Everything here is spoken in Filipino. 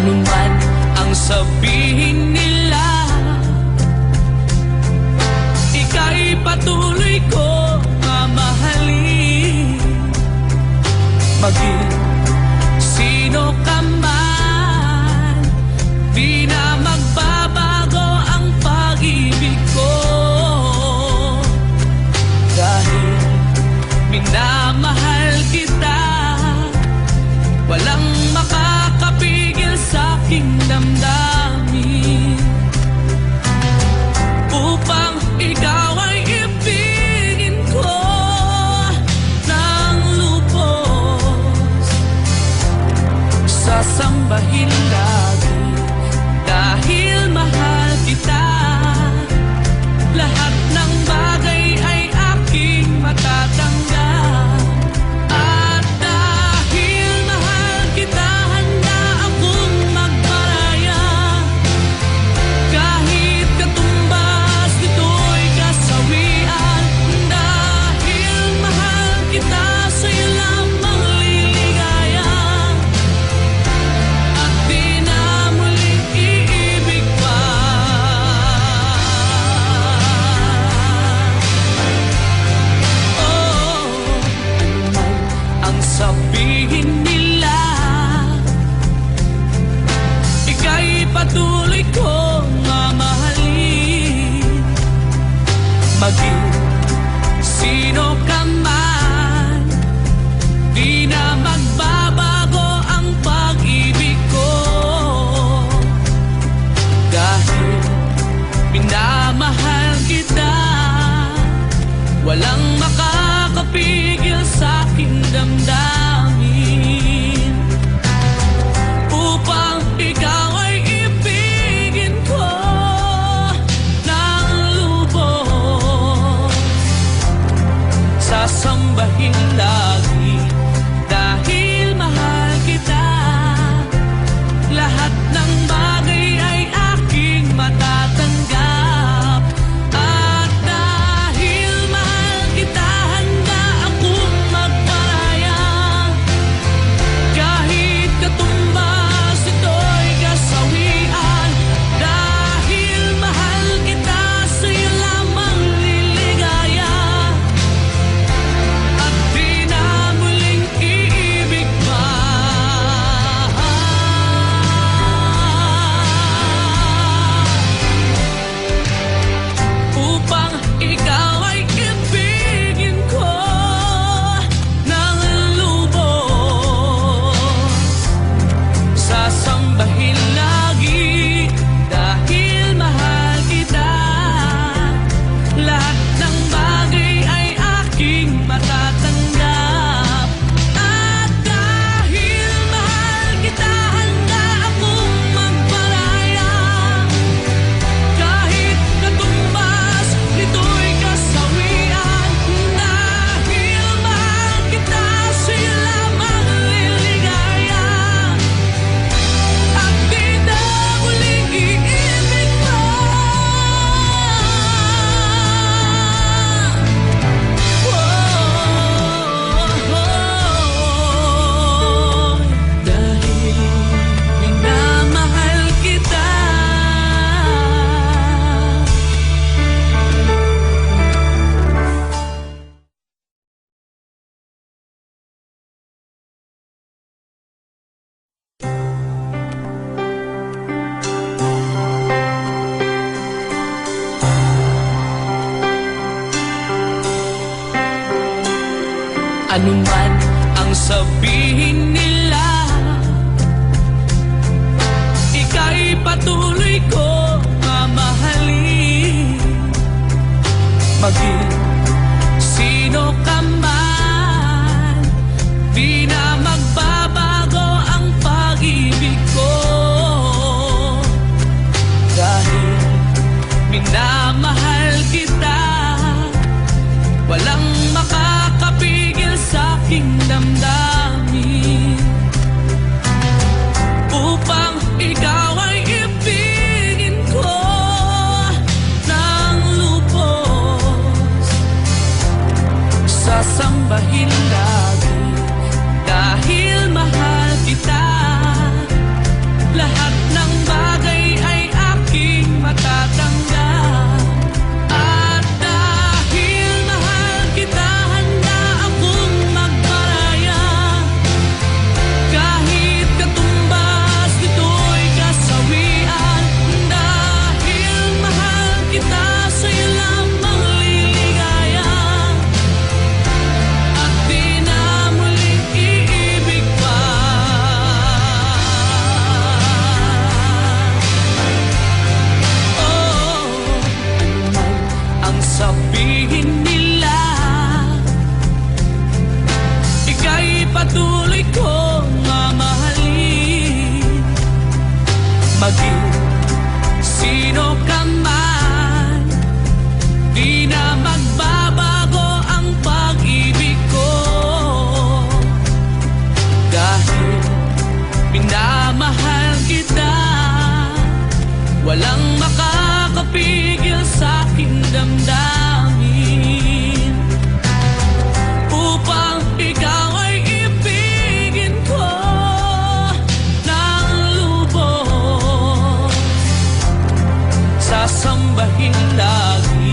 Anuman ang sabihin nila, ika'y patuloy ko mamahalin. Maging sino ka man, di na magbabago ang pag-ibig ko. Dahil minamahal kita, walang makakapigil sa aking damdamin. Upang ikaw ay ibigin ko ng lubos, sasambahin lagi dahil mahal kita. Lahat ng bagay ay aking matatanggap. At dahil mahal kita, handa akong magparaya. Kahit katumbas nito'y kasawian. Dahil mahal kita, sa'yo lamang liligaya. At di na muling iibig pa. Anuman ang sabihin nila, ika'y patuloy kong mamahalin. Maging sino ka man, di na magbabago ang pag-ibig ko. Dahil minamahal kita, walang makakapigil sa aking damdamin. Upang ikaw ay ibigin ko ng lubos, sasambahin lagi dahil mahal kita. Lahat ng bagay ay aking matatanggap. At dahil mahal kita, handa akong magparaya. Kahit katumbas ito'y kasawian. Dahil mahal kita, sa'yo lamang liligaya. At di na muling iibig pa. Upang ikaw ay ibigin ko ng lubos, sasambahin lagi dahil mahal kita. Lahat ng bagay ay aking matatanggap. At dahil mahal kita, handa akong magparaya. Kahit katumbas nito'y kasawian. Dahil mahal kita, sa'yo lamang liligaya. At di na muling iibig pa. Dahil minamahal kita. Anuman ang sabihin nila, ika'y patuloy ko mamahalin. Maging sino ka man, di na magbabago ang pag-ibig ko. Dahil minamahal kita, walang makakapigil sa aking damdamin. Upang ikaw ay ibigin ko ng lubos, sasambahin lagi dahil mahal kita. Lahat makapigil sa aking damdamin upang ikaw ay ibigin ko ng lubos, sasambahin lagi.